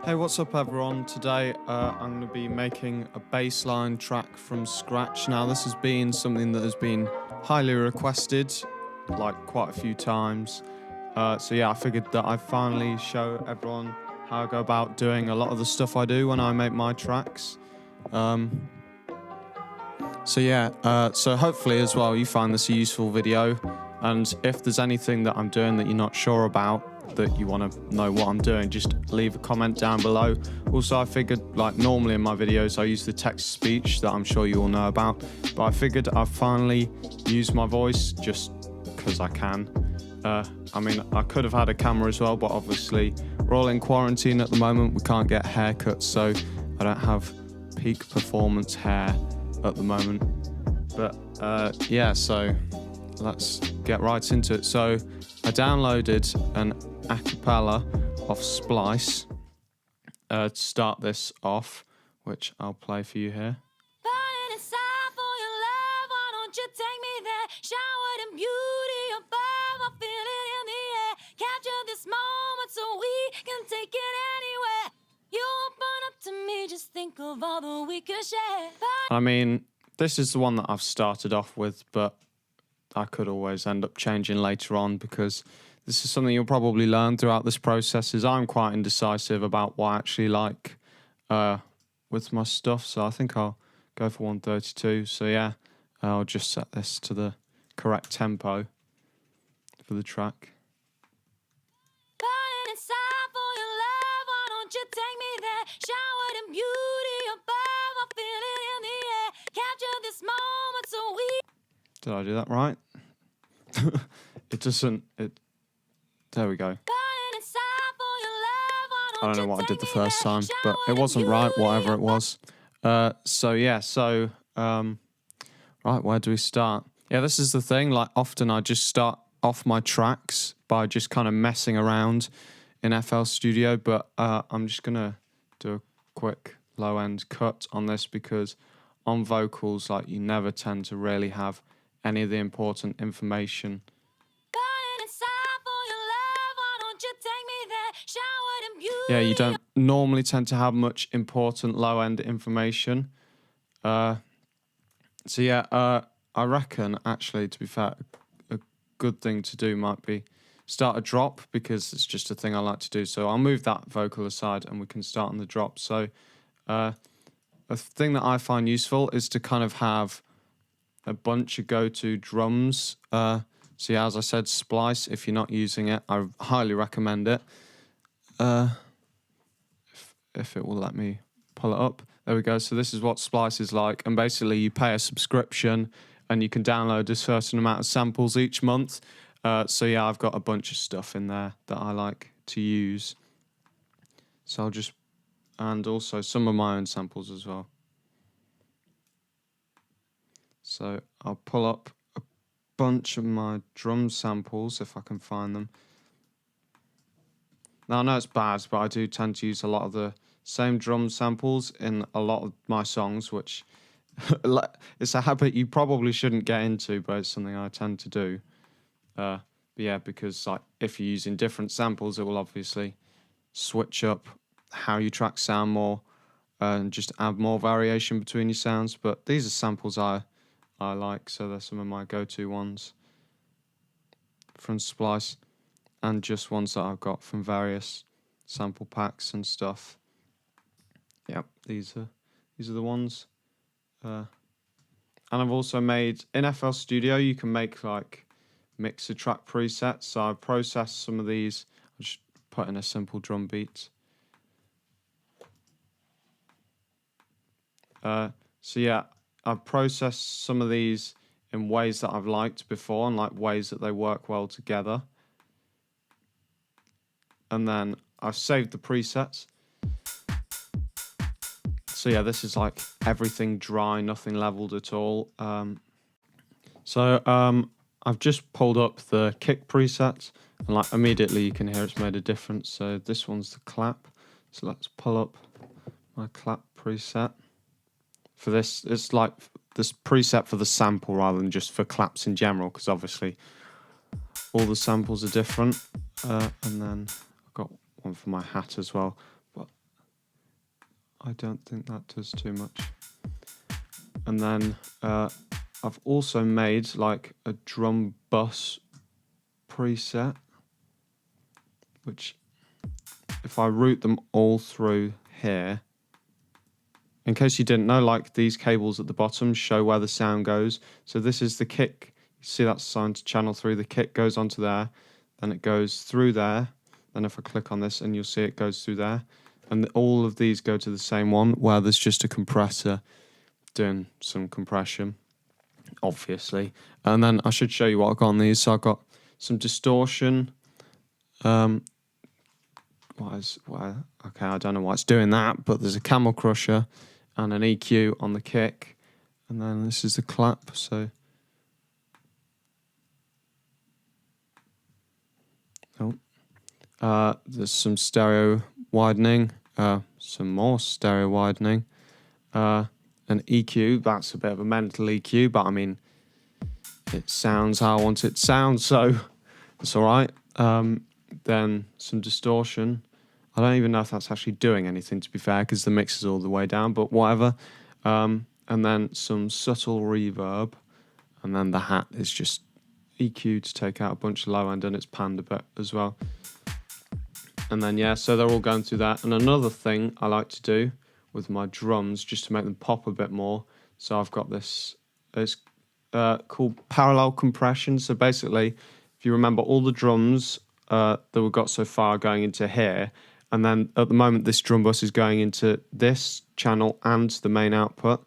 Hey, what's up everyone? Today I'm going to be making a bassline track from scratch. Now this has been something that has been highly requested, like quite a few times. So yeah, I figured that I'd finally show everyone how I go about doing a lot of the stuff I do when I make my tracks. So hopefully as well you find this a useful video, and if there's anything that I'm doing that you're not sure about, that you want to know what I'm doing, just leave a comment down below. Also, I figured, like normally in my videos I use the text-to-speech that I'm sure you all know about, but I figured I'd finally use my voice just because I can. I mean, I could have had a camera as well, but obviously we're all in quarantine at the moment, we can't get haircuts, so I don't have peak performance hair at the moment. But yeah, so let's get right into it. So I downloaded an a cappella of Splice to start this off, which I'll play for you here. I mean, this is the one that I've started off with, but I could always end up changing later on, because this is something you'll probably learn throughout this process, is I'm quite indecisive about what I actually like with my stuff, so I think I'll go for 132. So yeah, I'll just set this to the correct tempo for the track. Did I do that right? It doesn't. There we go. I don't know what I did the first time, but it wasn't right, whatever it was. Right, where do we start? Yeah, this is the thing. Like, often I just start off my tracks by just kind of messing around in FL Studio, but I'm just gonna do a quick low end cut on this, because on vocals, like, you never tend to really have any of the important information. Yeah, you don't normally tend to have much important low-end information. So yeah, I reckon, actually, to be fair, a good thing to do might be start a drop, because it's just a thing I like to do. So I'll move that vocal aside and we can start on the drop. So a thing that I find useful is to kind of have a bunch of go-to drums. So yeah, as I said, Splice, if you're not using it, I highly recommend it. If it will let me pull it up. There we go. So this is what Splice is like. And basically you pay a subscription and you can download a certain amount of samples each month. So yeah, I've got a bunch of stuff in there that I like to use. So I'll just, and also some of my own samples as well. So I'll pull up a bunch of my drum samples if I can find them. Now I know it's bad, but I do tend to use a lot of the same drum samples in a lot of my songs, which it's a habit you probably shouldn't get into, but it's something I tend to do. But yeah, because like if you're using different samples, it will obviously switch up how your tracks sound more and just add more variation between your sounds. But these are samples I like, so they're some of my go-to ones from Splice, and just ones that I've got from various sample packs and stuff. Yep, these are the ones. And I've also made, in FL Studio, you can make like mixer track presets. So I've processed some of these. I'll just put in a simple drum beat. So yeah, I've processed some of these in ways that I've liked before, and like ways that they work well together. And then I've saved the presets. So yeah, this is like everything dry, nothing leveled at all. I've just pulled up the kick preset, and like immediately you can hear it's made a difference. So this one's the clap. So let's pull up my clap preset. For this, it's like this preset for the sample rather than just for claps in general, because obviously all the samples are different. And then I've got one for my hat as well. But I don't think that does too much. And then I've also made like a drum bus preset, which if I route them all through here, in case you didn't know, like these cables at the bottom show where the sound goes. So this is the kick. You see that's assigned to channel 3. The kick goes onto there, then it goes through there. Then if I click on this, and you'll see it goes through there. And all of these go to the same one, where there's just a compressor doing some compression, obviously. And then I should show you what I've got on these. So I've got some distortion. Okay, I don't know why it's doing that, but there's a camel crusher and an EQ on the kick. And then this is the clap, so... there's some stereo widening, some more stereo widening, an EQ. That's a bit of a mental EQ, but I mean, it sounds how I want it to sound, so it's all right. Then some distortion. I don't even know if that's actually doing anything, to be fair, because the mix is all the way down, but whatever. And then some subtle reverb, and then the hat is just EQ to take out a bunch of low end, and it's panned a bit as well. And then, yeah, so they're all going through that. And another thing I like to do with my drums, just to make them pop a bit more, so I've got this, it's called parallel compression. So basically, if you remember, all the drums that we've got so far going into here, and then at the moment this drum bus is going into this channel and the main output.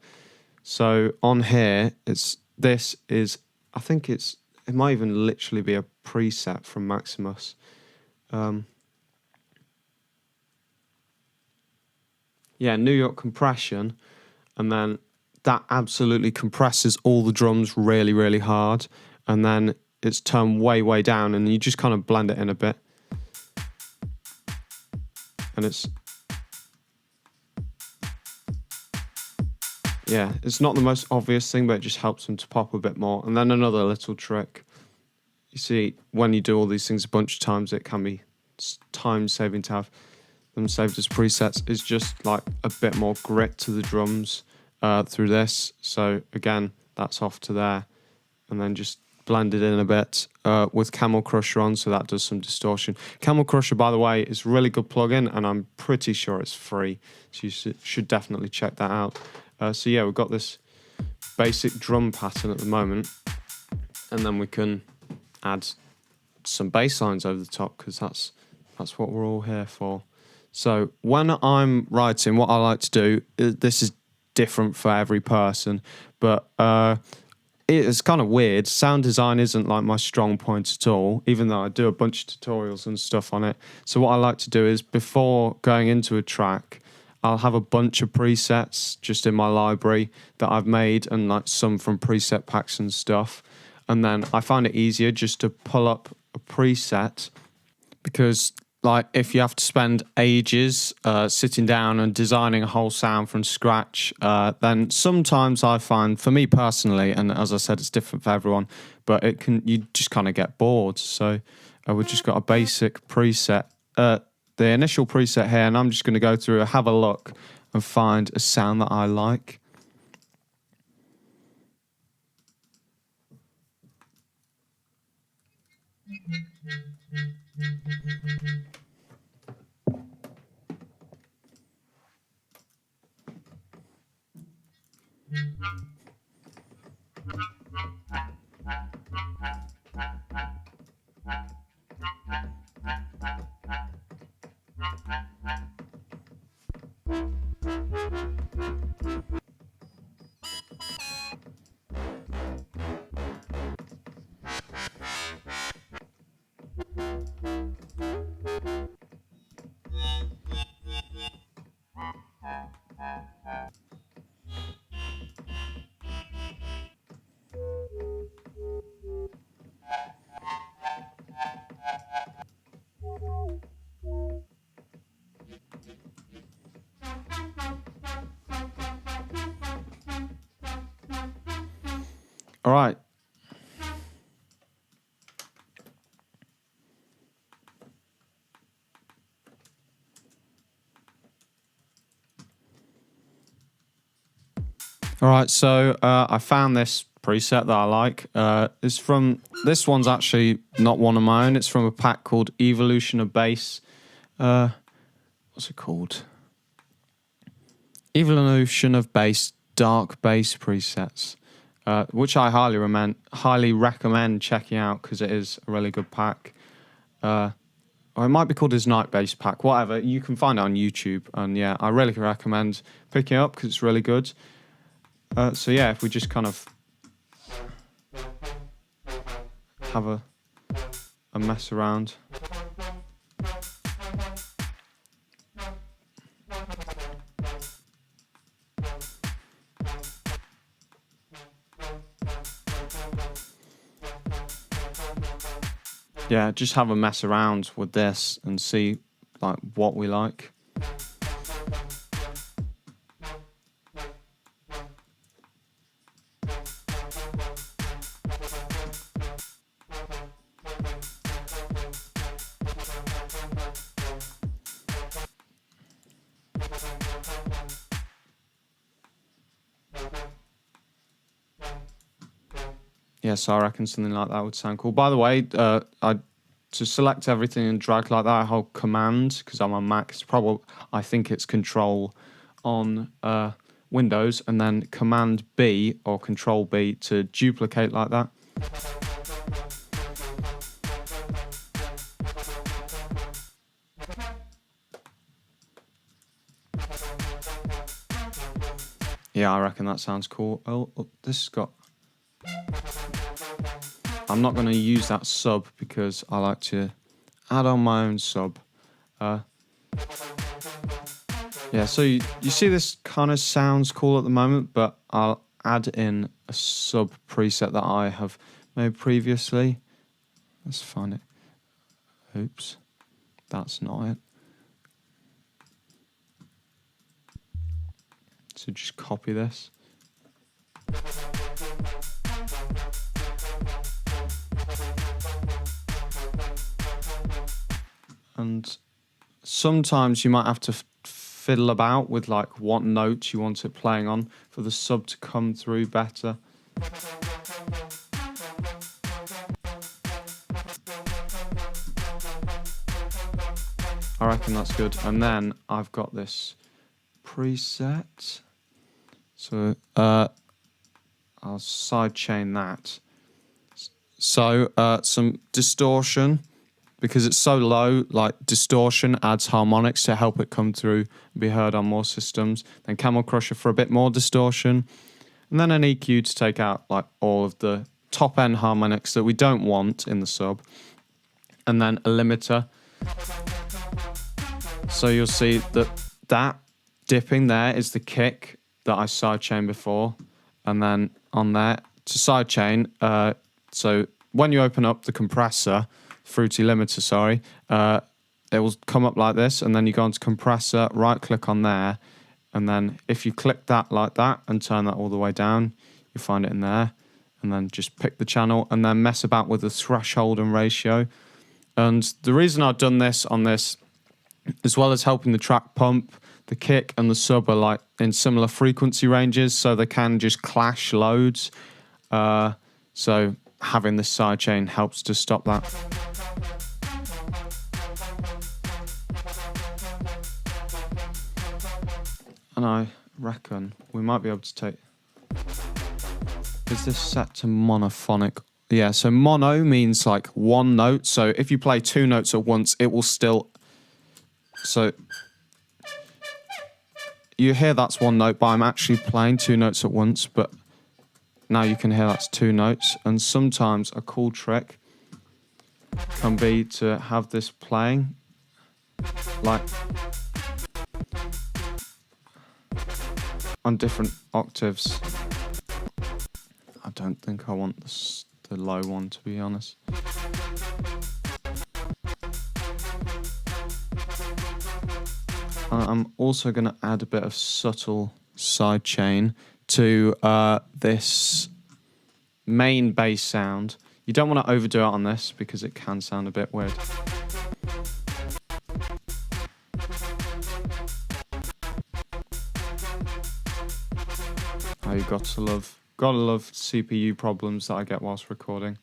So on here, I think it might even literally be a preset from Maximus. Yeah, New York compression, and then that absolutely compresses all the drums really, really hard, and then it's turned way, way down, and you just kind of blend it in a bit. And it's not the most obvious thing, but it just helps them to pop a bit more. And then another little trick. You see, when you do all these things a bunch of times, it can be time-saving to have them saved as presets, is just like a bit more grit to the drums through this. So again, that's off to there, and then just blend it in a bit with Camel Crusher on, so that does some distortion. Camel Crusher, by the way, is a really good plugin, and I'm pretty sure it's free, so you should definitely check that out. So yeah, we've got this basic drum pattern at the moment, and then we can add some bass lines over the top, because that's what we're all here for. So when I'm writing, what I like to do, this is different for every person, but it's kind of weird. Sound design isn't like my strong point at all, even though I do a bunch of tutorials and stuff on it. So what I like to do is, before going into a track, I'll have a bunch of presets just in my library that I've made, and like some from preset packs and stuff. And then I find it easier just to pull up a preset, because like if you have to spend ages sitting down and designing a whole sound from scratch, then sometimes I find, for me personally, and as I said, it's different for everyone, but you just kind of get bored. So we've just got a basic preset, the initial preset here, and I'm just going to go through, have a look, and find a sound that I like. All right. All right, so I found this preset that I like. It's from, this one's actually not one of my own. It's from a pack called Evolution of Bass. What's it called? Evolution of Bass Dark Bass Presets, which I highly recommend checking out because it is a really good pack. Or it might be called his Night Bass pack, whatever. You can find it on YouTube, and yeah, I really recommend picking it up because it's really good. So yeah, if we just kind of have a mess around. Yeah, just have a mess around with this and see like what we like. Yeah, so I reckon something like that would sound cool. By the way, to select everything and drag like that, I hold Command because I'm on Mac. I think it's Control on Windows, and then Command B or Control B to duplicate like that. Yeah, I reckon that sounds cool. Oh, this has got... I'm not going to use that sub because I like to add on my own sub. Yeah, so you see this kind of sounds cool at the moment, but I'll add in a sub preset that I have made previously. Let's find it. Oops, that's not it. So just copy this. And sometimes you might have to fiddle about with like what note you want it playing on for the sub to come through better. I reckon that's good. And then I've got this preset. So I'll sidechain that. So some distortion. Because it's so low, like distortion adds harmonics to help it come through and be heard on more systems. Then Camel Crusher for a bit more distortion. And then an EQ to take out like all of the top end harmonics that we don't want in the sub. And then a limiter. So you'll see that dipping there is the kick that I sidechained before. And then on there to sidechain, so when you open up the compressor, Fruity limiter, sorry, it will come up like this, and then you go onto compressor, right click on there, and then if you click that like that and turn that all the way down, you find it in there, and then just pick the channel and then mess about with the threshold and ratio. And the reason I've done this on this, as well as helping the track pump, the kick and the sub are like in similar frequency ranges, so they can just clash loads. So having this sidechain helps to stop that. And I reckon we might be able to take... Is this set to monophonic? Yeah, so mono means like one note. So if you play two notes at once, it will still... So you hear that's one note, but I'm actually playing two notes at once. But now you can hear that's two notes. And sometimes a cool trick can be to have this playing like... on different octaves. I don't think I want the low one, to be honest. I'm also going to add a bit of subtle sidechain to this main bass sound. You don't want to overdo it on this because it can sound a bit weird. Oh you gotta love CPU problems that I get whilst recording.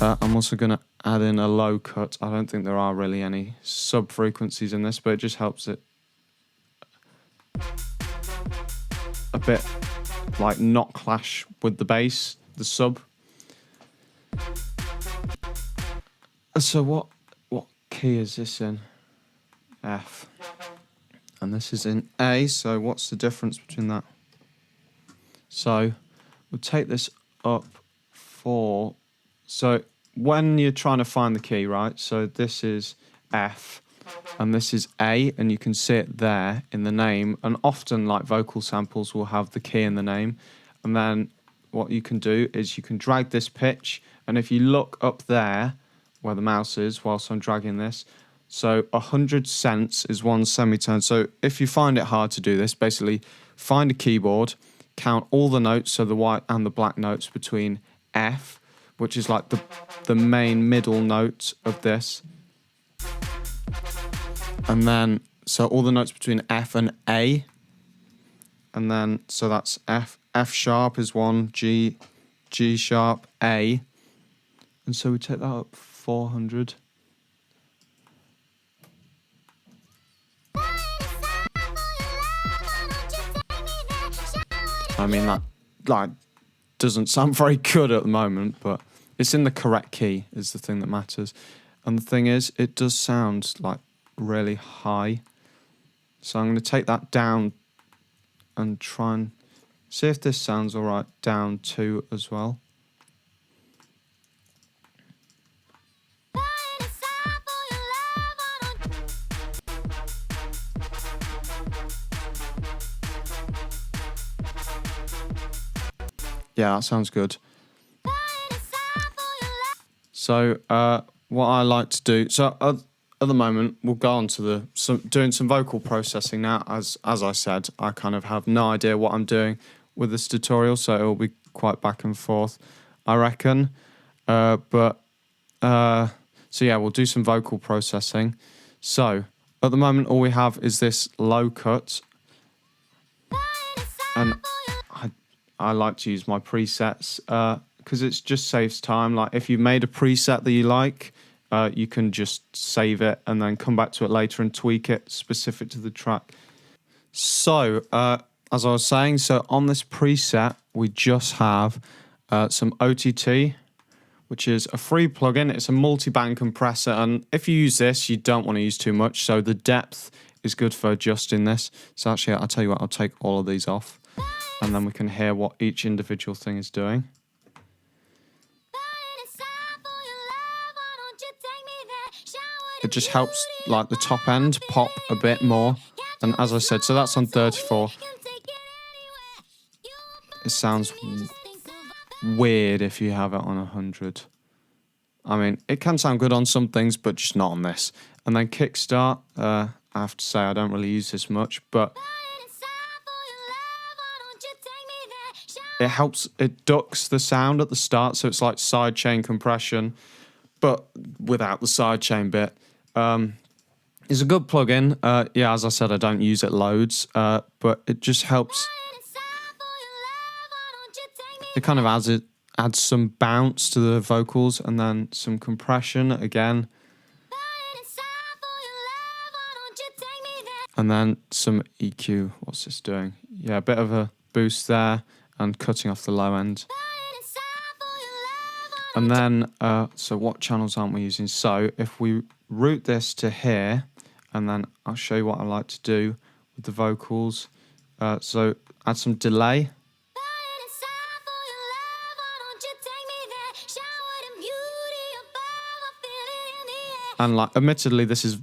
I'm also gonna add in a low cut. I don't think there are really any sub frequencies in this, but it just helps it a bit like not clash with the bass, the sub. So what key is this in? F. And this is in A, so what's the difference between that? So we'll take this up 4. So when you're trying to find the key, right? So this is F and this is A, and you can see it there in the name. And often like vocal samples will have the key in the name. And then what you can do is you can drag this pitch, and if you look up there where the mouse is whilst I'm dragging this, so 100 cents is 1 semitone. So if you find it hard to do this, basically find a keyboard, count all the notes, so the white and the black notes between F, which is like the main middle note of this. And then, so all the notes between F and A. And then, so that's F sharp is 1, G sharp, A. And so we take that up 400. I mean, that like doesn't sound very good at the moment, but it's in the correct key is the thing that matters. And the thing is, it does sound like really high. So I'm going to take that down and try and see if this sounds all right down 2 as well. Yeah, that sounds good. So what I like to do, so at the moment we'll go on to doing some vocal processing now. As I said, I kind of have no idea what I'm doing with this tutorial, so it'll be quite back and forth, I reckon. So yeah, we'll do some vocal processing. So at the moment all we have is this low cut, and I like to use my presets because it just saves time. Like if you've made a preset that you like, you can just save it and then come back to it later and tweak it specific to the track. So as I was saying, so on this preset, we just have some OTT, which is a free plugin. It's a multi-band compressor. And if you use this, you don't want to use too much. So the depth is good for adjusting this. So actually, I'll tell you what, I'll take all of these off, and then we can hear what each individual thing is doing. It just helps like the top end pop a bit more. And as I said, so that's on 34. It sounds weird if you have it on 100. I mean, it can sound good on some things, but just not on this. And then kickstart, I have to say I don't really use this much, but it helps, it ducks the sound at the start, so it's like sidechain compression, but without the sidechain bit. It's a good plugin. Yeah, as I said, I don't use it loads, but it just helps. It kind of adds some bounce to the vocals and then some compression again. And then some EQ. What's this doing? Yeah, a bit of a boost there and cutting off the low end. And then, so what channels aren't we using? So if we route this to here, and then I'll show you what I like to do with the vocals. So add some delay. And like, admittedly, this is,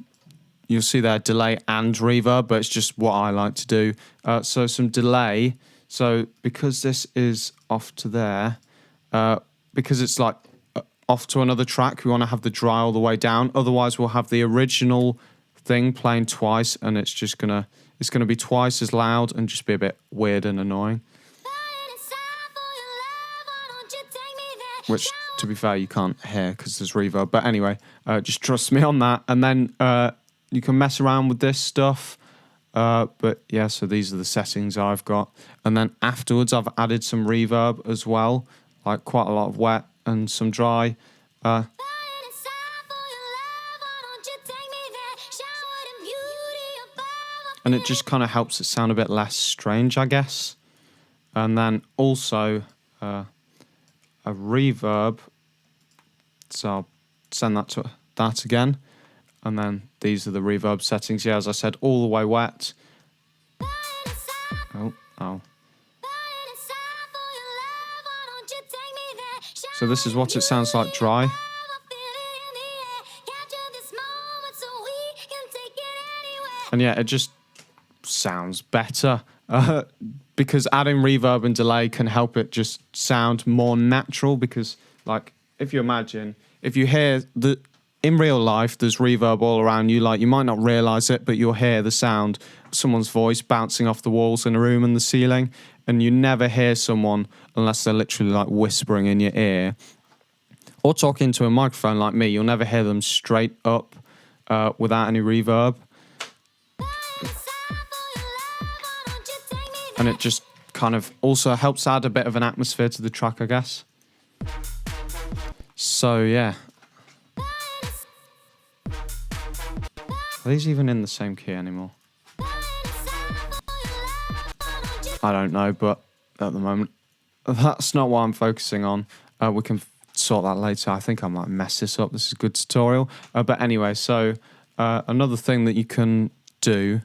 you'll see there delay and reverb, but it's just what I like to do. So some delay. So because this is off to there, because it's like off to another track, we want to have the dry all the way down. Otherwise, we'll have the original thing playing twice, and it's just gonna be twice as loud and just be a bit weird and annoying. Which, to be fair, you can't hear because there's reverb. But anyway, just trust me on that. And then you can mess around with this stuff. But yeah, so these are the settings I've got. And then afterwards, I've added some reverb as well, like quite a lot of wet and some dry. And it just kind of helps it sound a bit less strange, I guess. And then also a reverb. So I'll send that to that again. And then these are the reverb settings. Yeah, as I said, all the way wet. Oh. So this is what it sounds like dry. And yeah, it just sounds better. Because adding reverb and delay can help it just sound more natural. Because, like, if you imagine, if you hear in real life, there's reverb all around you. Like, you might not realize it, but you'll hear the sound of someone's voice bouncing off the walls in a room and the ceiling. And you never hear someone unless they're literally like whispering in your ear or talking to a microphone like me. You'll never hear them straight up without any reverb. And it just kind of also helps add a bit of an atmosphere to the track, I guess. So, yeah. Are these even in the same key anymore? I don't know, but at the moment, that's not what I'm focusing on. We can sort that later. I think I might mess this up. This is a good tutorial. But anyway, so another thing that you can do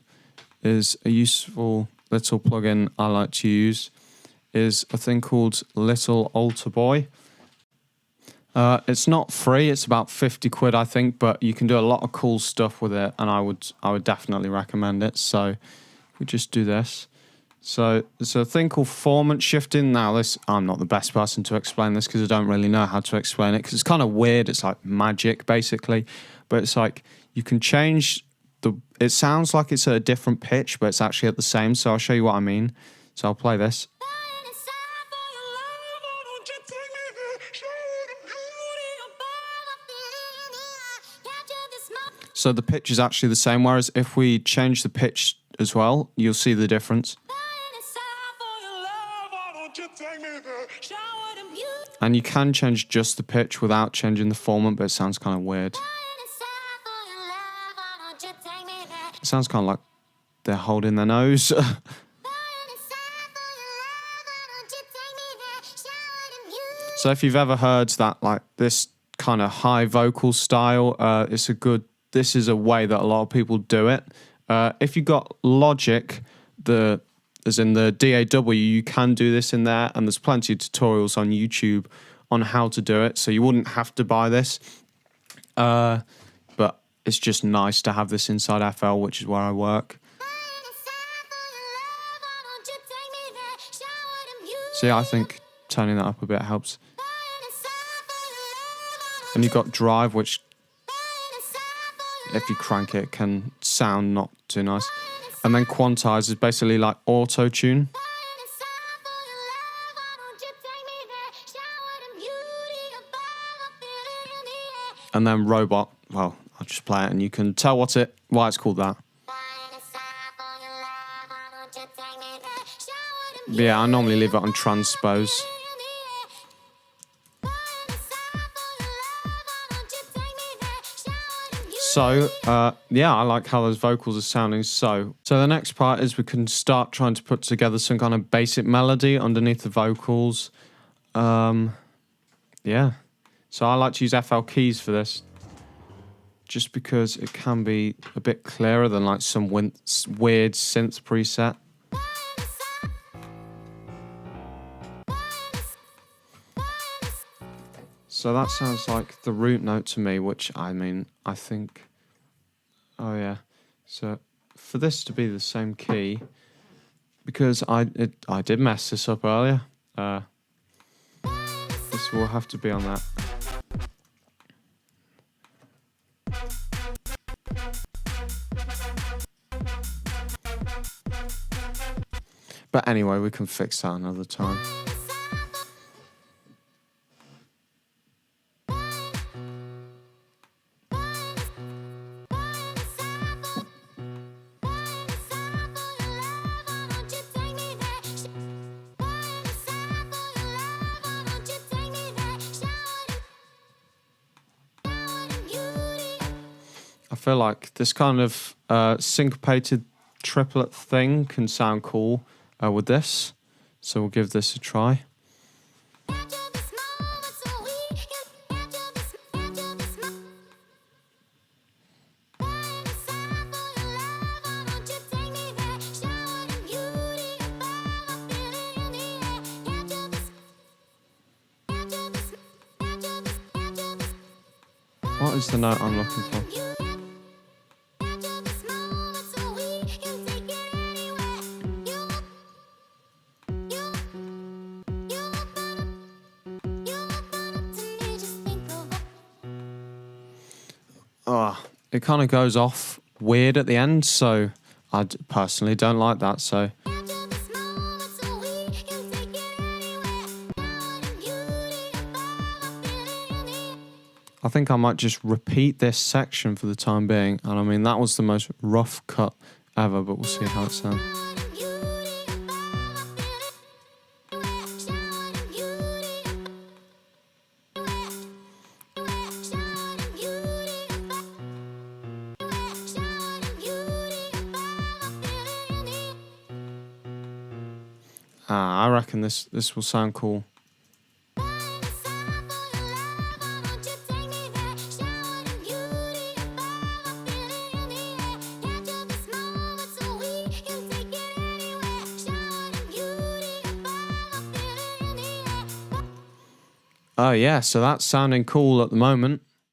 is a useful little plugin I like to use is a thing called Little Alter Boy. It's not free. It's about 50 quid, I think, but you can do a lot of cool stuff with it, and I would definitely recommend it. So we just do this. So there's a thing called Formant Shifting. Now, I'm not the best person to explain this because I don't really know how to explain it because it's kind of weird. It's like magic, basically. But it's like you can change it sounds like it's at a different pitch, but it's actually at the same. So I'll show you what I mean. So I'll play this. So the pitch is actually the same, whereas if we change the pitch as well, you'll see the difference. And you can change just the pitch without changing the formant, but it sounds kind of weird. It sounds kind of like they're holding their nose. So if you've ever heard that, like this kind of high vocal style, this is a way that a lot of people do it. If you got Logic, as in the DAW, you can do this in there, and there's plenty of tutorials on YouTube on how to do it, so you wouldn't have to buy this. But it's just nice to have this inside FL, which is where I work. So yeah, I think turning that up a bit helps. And you've got Drive, which if you crank it can sound not too nice. And then Quantize is basically like auto-tune. And then Robot, well, I'll just play it and you can tell why it's called that. But yeah, I normally leave it on transpose. So, yeah, I like how those vocals are sounding. So the next part is we can start trying to put together some kind of basic melody underneath the vocals. Yeah. So I like to use FL keys for this, just because it can be a bit clearer than like some weird synth preset. So that sounds like the root note to me, which I think, oh yeah. So for this to be the same key, because I did mess this up earlier, this will have to be on that. But anyway, we can fix that another time. feel like this kind of syncopated triplet thing can sound cool with this. So we'll give this a try. What is the note I'm looking for? It kind of goes off weird at the end, so I personally don't like that, so... I think I might just repeat this section for the time being, and I mean, that was the most rough cut ever, but we'll see how it sounds. I reckon this will sound cool. Oh yeah, so that's sounding cool at the moment.